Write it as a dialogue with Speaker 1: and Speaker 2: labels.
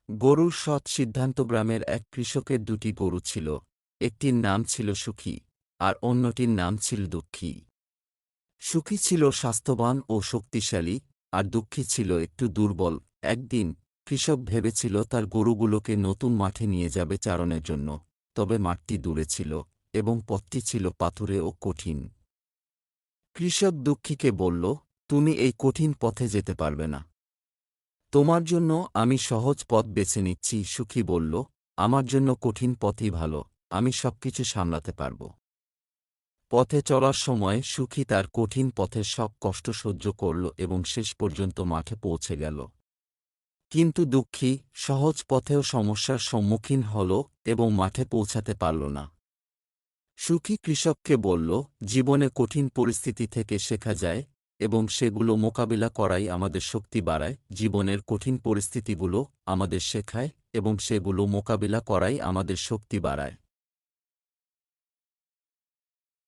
Speaker 1: গরুর সৎ সিদ্ধান্ত। গ্রামের এক কৃষকের দুটি গরু ছিল। একটির নাম ছিল সুখী, আর অন্যটির নাম ছিল দুঃখী। সুখী ছিল স্বাস্থ্যবান ও শক্তিশালী, আর দুঃখী ছিল একটু দুর্বল। একদিন কৃষক ভেবেছিল তার গরুগুলোকে নতুন মাঠে নিয়ে যাবে চারণের জন্য, তবে মাঠটি দূরে ছিল এবং পথটি ছিল পাথুরে ও কঠিন। কৃষক দুঃখীকে বলল, তুমি এই কঠিন পথে যেতে পারবে না। তোমার জন্য আমি সহজ পথ বেছে নিচ্ছি। সুখী বলল, আমার জন্য কঠিন পথই ভালো, আমি সবকিছু সামলাতে পারব। পথে চলার সময় সুখী তার কঠিন পথের সব কষ্ট সহ্য করল এবং শেষ পর্যন্ত মাঠে পৌঁছে গেল। কিন্তু দুঃখী সহজ পথেও সমস্যার সম্মুখীন হল এবং মাঠে পৌঁছাতে পারল না। সুখী কৃষককে বলল, জীবনে কঠিন পরিস্থিতি থেকে শেখা যায় এবং সেগুলো মোকাবিলা করাই আমাদের শক্তি বাড়ায়। জীবনের কঠিন পরিস্থিতিগুলো আমাদের শেখায় এবং সেগুলো মোকাবিলা করাই আমাদের শক্তি বাড়ায়।